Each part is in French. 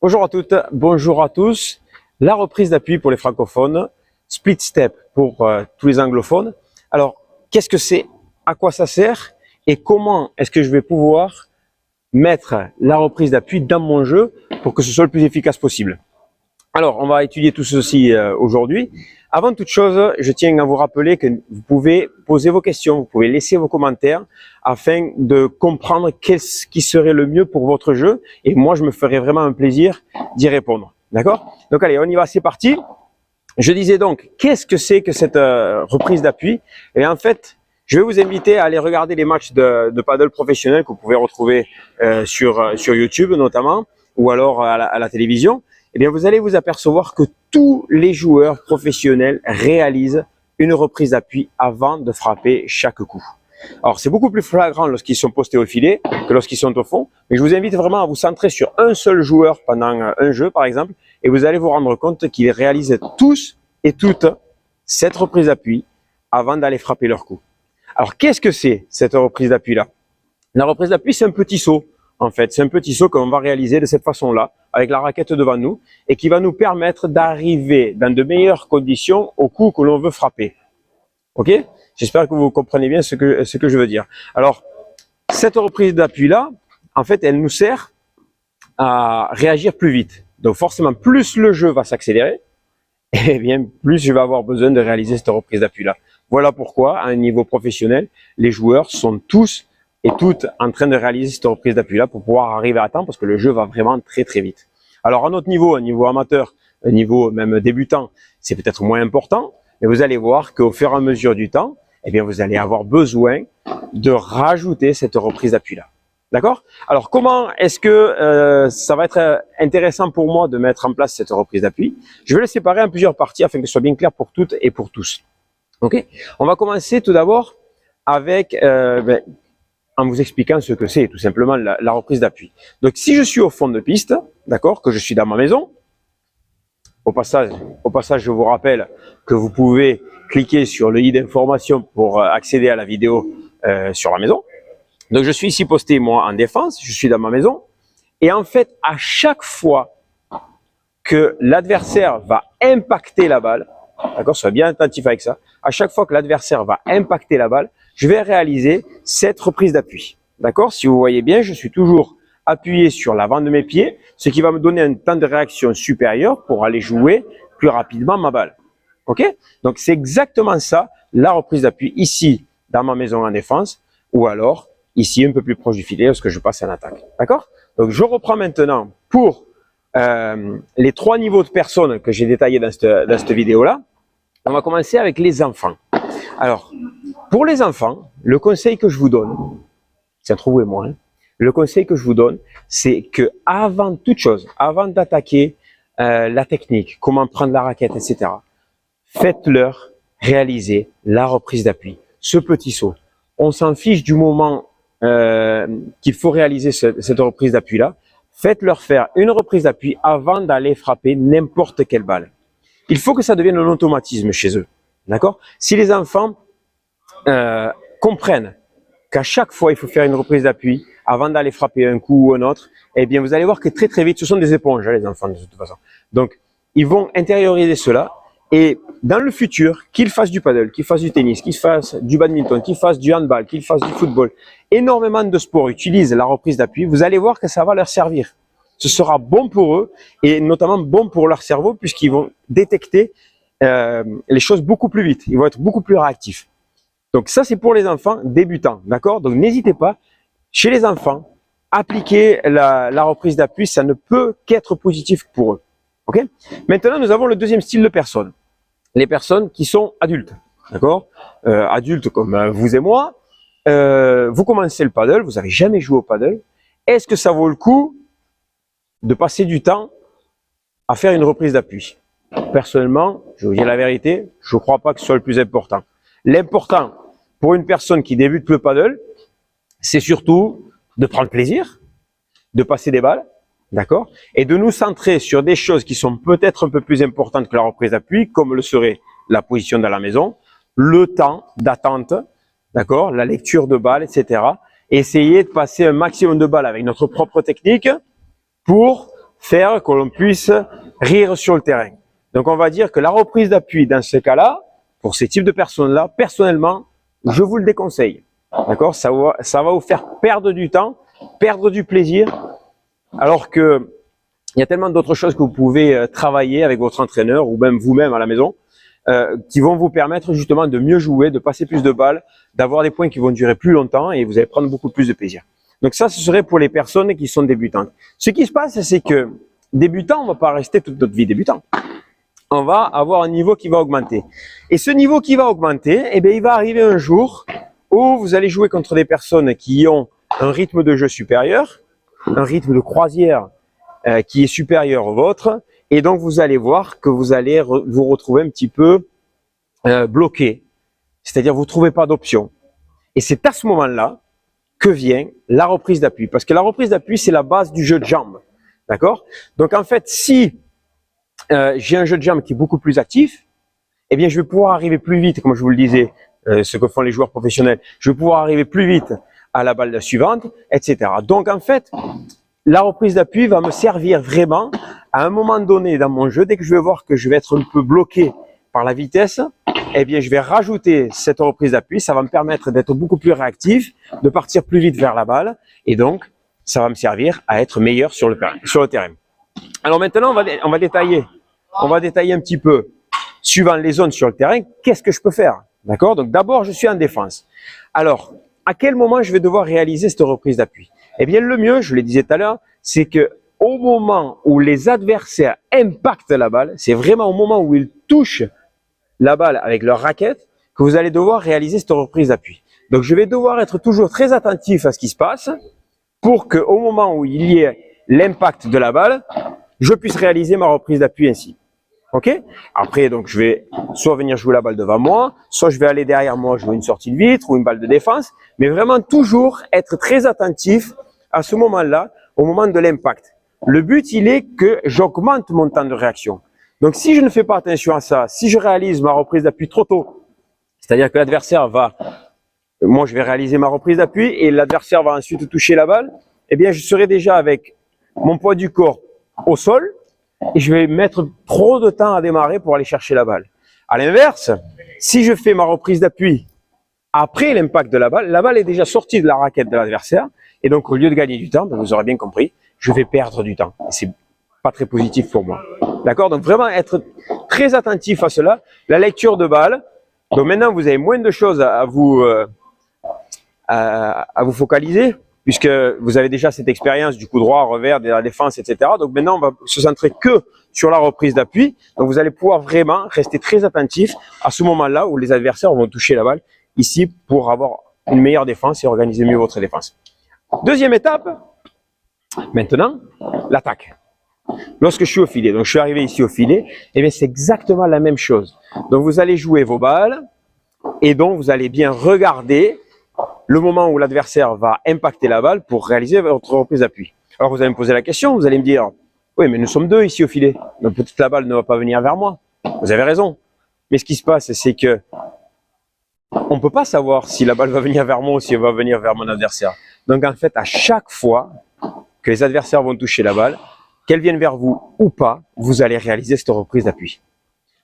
Bonjour à toutes, bonjour à tous. La reprise d'appui pour les francophones, split step pour tous les anglophones. Alors, qu'est-ce que c'est? À quoi ça sert? Et comment est-ce que je vais pouvoir mettre la reprise d'appui dans mon jeu pour que ce soit le plus efficace possible? Alors, on va étudier tout ceci aujourd'hui. Avant toute chose, je tiens à vous rappeler que vous pouvez poser vos questions, vous pouvez laisser vos commentaires afin de comprendre qu'est-ce qui serait le mieux pour votre jeu. Et moi, je me ferai vraiment un plaisir d'y répondre. D'accord? Donc allez, on y va, c'est parti. Je disais donc, qu'est-ce que c'est que cette reprise d'appui? Et en fait, je vais vous inviter à aller regarder les matchs de paddle professionnels que vous pouvez retrouver sur YouTube notamment, ou alors à la télévision. Eh bien, vous allez vous apercevoir que tous les joueurs professionnels réalisent une reprise d'appui avant de frapper chaque coup. Alors, c'est beaucoup plus flagrant lorsqu'ils sont postés au filet que lorsqu'ils sont au fond, mais je vous invite vraiment à vous centrer sur un seul joueur pendant un jeu, par exemple, et vous allez vous rendre compte qu'ils réalisent tous et toutes cette reprise d'appui avant d'aller frapper leur coup. Alors, qu'est-ce que c'est cette reprise d'appui-là? La reprise d'appui, c'est un petit saut. En fait, c'est un petit saut qu'on va réaliser de cette façon-là, avec la raquette devant nous, et qui va nous permettre d'arriver dans de meilleures conditions au coup que l'on veut frapper. Ok? J'espère que vous comprenez bien ce que je veux dire. Alors, cette reprise d'appui-là, en fait, elle nous sert à réagir plus vite. Donc forcément, plus le jeu va s'accélérer, et bien plus je vais avoir besoin de réaliser cette reprise d'appui-là. Voilà pourquoi, à un niveau professionnel, les joueurs sont tous et toutes en train de réaliser cette reprise d'appui-là pour pouvoir arriver à temps, parce que le jeu va vraiment très très vite. Alors à notre niveau, un niveau amateur, un niveau même débutant, c'est peut-être moins important, mais vous allez voir qu'au fur et à mesure du temps, eh bien vous allez avoir besoin de rajouter cette reprise d'appui-là. D'accord? Alors comment est-ce que ça va être intéressant pour moi de mettre en place cette reprise d'appui? Je vais le séparer en plusieurs parties afin que ce soit bien clair pour toutes et pour tous. Ok? On va commencer tout d'abord avec en vous expliquant ce que c'est, tout simplement la reprise d'appui. Donc si je suis au fond de piste, d'accord, que je suis dans ma maison, au passage, je vous rappelle que vous pouvez cliquer sur le i d'information pour accéder à la vidéo sur la maison. Donc je suis ici posté moi en défense, je suis dans ma maison, et en fait à chaque fois que l'adversaire va impacter la balle, d'accord, soyez bien attentif avec ça, à chaque fois que l'adversaire va impacter la balle, je vais réaliser cette reprise d'appui. D'accord? Si vous voyez bien, je suis toujours appuyé sur l'avant de mes pieds, ce qui va me donner un temps de réaction supérieur pour aller jouer plus rapidement ma balle. Ok? Donc c'est exactement ça, la reprise d'appui ici dans ma maison en défense, ou alors ici un peu plus proche du filet lorsque je passe en attaque. D'accord? Donc je reprends maintenant pour les trois niveaux de personnes que j'ai détaillés dans cette vidéo-là. On va commencer avec les enfants. Alors, pour les enfants, le conseil que je vous donne, c'est entre vous et moi, hein, le conseil que je vous donne, c'est que avant toute chose, avant d'attaquer la technique, comment prendre la raquette, etc., faites-leur réaliser la reprise d'appui, ce petit saut. On s'en fiche du moment qu'il faut réaliser cette reprise d'appui-là. Faites-leur faire une reprise d'appui avant d'aller frapper n'importe quelle balle. Il faut que ça devienne un automatisme chez eux. D'accord? Si les enfants comprennent qu'à chaque fois, il faut faire une reprise d'appui avant d'aller frapper un coup ou un autre, eh bien, vous allez voir que très, très vite, ce sont des éponges, hein, les enfants, de toute façon. Donc, ils vont intérioriser cela et dans le futur, qu'ils fassent du paddle, qu'ils fassent du tennis, qu'ils fassent du badminton, qu'ils fassent du handball, qu'ils fassent du football, énormément de sports utilisent la reprise d'appui, vous allez voir que ça va leur servir. Ce sera bon pour eux et notamment bon pour leur cerveau puisqu'ils vont détecter les choses beaucoup plus vite. Ils vont être beaucoup plus réactifs. Donc ça, c'est pour les enfants débutants, d'accord? Donc n'hésitez pas, chez les enfants, appliquer la reprise d'appui, ça ne peut qu'être positif pour eux. Ok? Maintenant, nous avons le deuxième style de personnes. Les personnes qui sont adultes, d'accord? Adultes comme vous et moi, vous commencez le paddle, vous n'avez jamais joué au paddle. Est-ce que ça vaut le coup de passer du temps à faire une reprise d'appui? Personnellement, je vais vous dire la vérité, je ne crois pas que ce soit le plus important. L'important pour une personne qui débute le paddle, c'est surtout de prendre plaisir, de passer des balles, d'accord, et de nous centrer sur des choses qui sont peut-être un peu plus importantes que la reprise d'appui, comme le serait la position dans la maison, le temps d'attente, d'accord, la lecture de balles, etc. Essayer de passer un maximum de balles avec notre propre technique pour faire que l'on puisse rire sur le terrain. Donc on va dire que la reprise d'appui dans ce cas-là, pour ces types de personnes-là, personnellement, je vous le déconseille. D'accord? Ça va vous faire perdre du temps, perdre du plaisir, alors que il y a tellement d'autres choses que vous pouvez travailler avec votre entraîneur ou même vous-même à la maison, qui vont vous permettre justement de mieux jouer, de passer plus de balles, d'avoir des points qui vont durer plus longtemps et vous allez prendre beaucoup plus de plaisir. Donc ça, ce serait pour les personnes qui sont débutantes. Ce qui se passe, c'est que débutant, on ne va pas rester toute notre vie débutant. On va avoir un niveau qui va augmenter. Et ce niveau qui va augmenter, eh bien, il va arriver un jour où vous allez jouer contre des personnes qui ont un rythme de jeu supérieur, un rythme de croisière qui est supérieur au vôtre, et donc vous allez voir que vous allez vous retrouver un petit peu bloqué, c'est-à-dire vous ne trouvez pas d'option. Et c'est à ce moment-là que vient la reprise d'appui, parce que la reprise d'appui, c'est la base du jeu de jambes, d'accord? Donc en fait, si j'ai un jeu de jambes qui est beaucoup plus actif, eh bien je vais pouvoir arriver plus vite, comme je vous le disais, ce que font les joueurs professionnels, je vais pouvoir arriver plus vite à la balle suivante, etc. Donc en fait, la reprise d'appui va me servir vraiment à un moment donné dans mon jeu, dès que je vais voir que je vais être un peu bloqué par la vitesse, eh bien je vais rajouter cette reprise d'appui, ça va me permettre d'être beaucoup plus réactif, de partir plus vite vers la balle, et donc ça va me servir à être meilleur sur le terrain. Alors maintenant, on va détailler un petit peu, suivant les zones sur le terrain, qu'est-ce que je peux faire, d'accord? Donc d'abord, je suis en défense. Alors, à quel moment je vais devoir réaliser cette reprise d'appui? Eh bien, le mieux, je le disais tout à l'heure, c'est que au moment où les adversaires impactent la balle, c'est vraiment au moment où ils touchent la balle avec leur raquette que vous allez devoir réaliser cette reprise d'appui. Donc, je vais devoir être toujours très attentif à ce qui se passe pour qu'au moment où il y ait l'impact de la balle, je puisse réaliser ma reprise d'appui ainsi. Ok? Après, donc, je vais soit venir jouer la balle devant moi, soit je vais aller derrière moi jouer une sortie de vitre ou une balle de défense, mais vraiment toujours être très attentif à ce moment-là, au moment de l'impact. Le but, il est que j'augmente mon temps de réaction. Donc, si je ne fais pas attention à ça, si je réalise ma reprise d'appui trop tôt, c'est-à-dire que l'adversaire moi, je vais réaliser ma reprise d'appui et l'adversaire va ensuite toucher la balle, eh bien, je serai déjà avec mon poids du corps au sol et je vais mettre trop de temps à démarrer pour aller chercher la balle. À l'inverse, si je fais ma reprise d'appui après l'impact de la balle est déjà sortie de la raquette de l'adversaire et donc au lieu de gagner du temps, vous aurez bien compris, je vais perdre du temps et c'est pas très positif pour moi. D'accord? Donc vraiment être très attentif à cela. La lecture de balle. Donc maintenant, vous avez moins de choses à vous focaliser, puisque vous avez déjà cette expérience du coup droit, revers, de la défense, etc. Donc maintenant, on va se centrer que sur la reprise d'appui. Donc vous allez pouvoir vraiment rester très attentif à ce moment-là où les adversaires vont toucher la balle, ici, pour avoir une meilleure défense et organiser mieux votre défense. Deuxième étape, maintenant, l'attaque. Lorsque je suis au filet, donc je suis arrivé ici au filet, eh bien c'est exactement la même chose. Donc vous allez jouer vos balles et donc vous allez bien regarder le moment où l'adversaire va impacter la balle pour réaliser votre reprise d'appui. Alors vous allez me poser la question, vous allez me dire, oui mais nous sommes deux ici au filet, donc peut-être la balle ne va pas venir vers moi. Vous avez raison. Mais ce qui se passe, c'est que on ne peut pas savoir si la balle va venir vers moi ou si elle va venir vers mon adversaire. Donc en fait, à chaque fois que les adversaires vont toucher la balle, qu'elle vienne vers vous ou pas, vous allez réaliser cette reprise d'appui.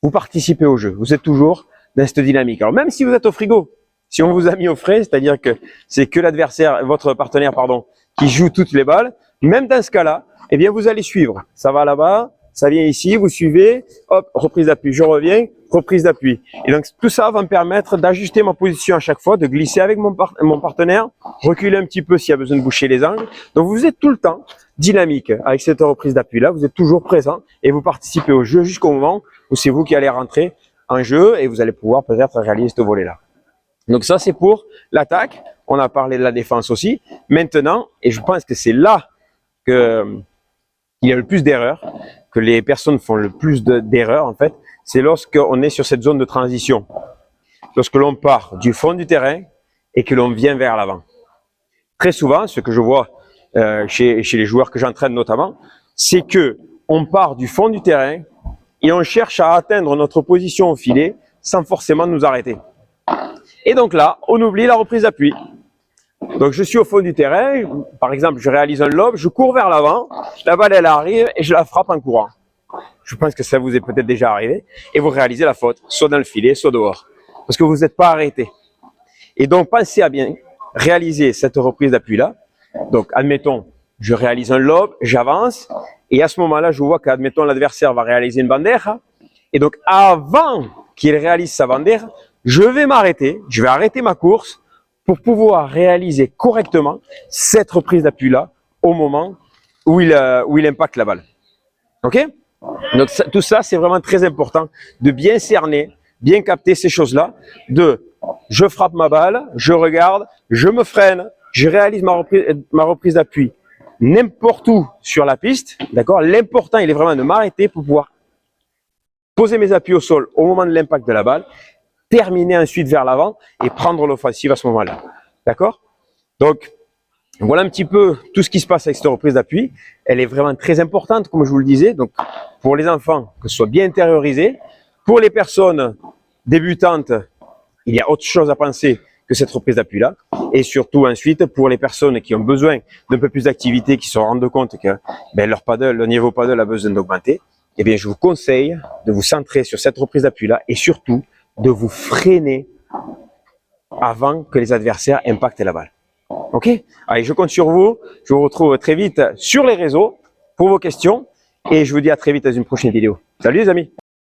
Vous participez au jeu, vous êtes toujours dans cette dynamique. Alors même si vous êtes au frigo, si on vous a mis au frais, c'est-à-dire que c'est que l'adversaire, votre partenaire, pardon, qui joue toutes les balles, même dans ce cas-là, eh bien vous allez suivre. Ça va là-bas, ça vient ici, vous suivez, hop, reprise d'appui, je reviens, reprise d'appui. Et donc tout ça va me permettre d'ajuster ma position à chaque fois, de glisser avec mon partenaire, reculer un petit peu s'il y a besoin de boucher les angles. Donc vous êtes tout le temps dynamique avec cette reprise d'appui-là, vous êtes toujours présent et vous participez au jeu jusqu'au moment où c'est vous qui allez rentrer en jeu et vous allez pouvoir peut-être réaliser ce volet-là. Donc ça c'est pour l'attaque, on a parlé de la défense aussi. Maintenant, et je pense que c'est là qu'il y a le plus d'erreurs, que les personnes font le plus d'erreurs en fait, c'est lorsqu'on est sur cette zone de transition. Lorsque l'on part du fond du terrain et que l'on vient vers l'avant. Très souvent, ce que je vois chez les joueurs que j'entraîne notamment, c'est que on part du fond du terrain et on cherche à atteindre notre position au filet sans forcément nous arrêter. Et donc là, on oublie la reprise d'appui. Donc, je suis au fond du terrain. Par exemple, je réalise un lob, je cours vers l'avant. La balle, elle arrive et je la frappe en courant. Je pense que ça vous est peut-être déjà arrivé. Et vous réalisez la faute, soit dans le filet, soit dehors. Parce que vous n'êtes pas arrêté. Et donc, pensez à bien réaliser cette reprise d'appui-là. Donc, admettons, je réalise un lob, j'avance. Et à ce moment-là, je vois qu'admettons, l'adversaire va réaliser une bandeja. Et donc, avant qu'il réalise sa bandeja, je vais m'arrêter. Je vais arrêter ma course pour pouvoir réaliser correctement cette reprise d'appui-là au moment où il impacte la balle. OK? Donc, tout ça, c'est vraiment très important de bien cerner, bien capter ces choses-là. Je frappe ma balle, je regarde, je me freine, je réalise ma reprise d'appui n'importe où sur la piste. D'accord? L'important, il est vraiment de m'arrêter pour pouvoir poser mes appuis au sol au moment de l'impact de la balle, terminer ensuite vers l'avant et prendre l'offensive à ce moment-là. D'accord? Donc, voilà un petit peu tout ce qui se passe avec cette reprise d'appui. Elle est vraiment très importante, comme je vous le disais. Donc, pour les enfants, que ce soit bien intériorisé. Pour les personnes débutantes, il y a autre chose à penser que cette reprise d'appui-là. Et surtout ensuite, pour les personnes qui ont besoin d'un peu plus d'activité, qui se rendent compte que leur paddle, le niveau paddle a besoin d'augmenter, eh bien, je vous conseille de vous centrer sur cette reprise d'appui-là et surtout de vous freiner avant que les adversaires impactent la balle. Ok? Allez, je compte sur vous. Je vous retrouve très vite sur les réseaux pour vos questions et je vous dis à très vite dans une prochaine vidéo. Salut les amis!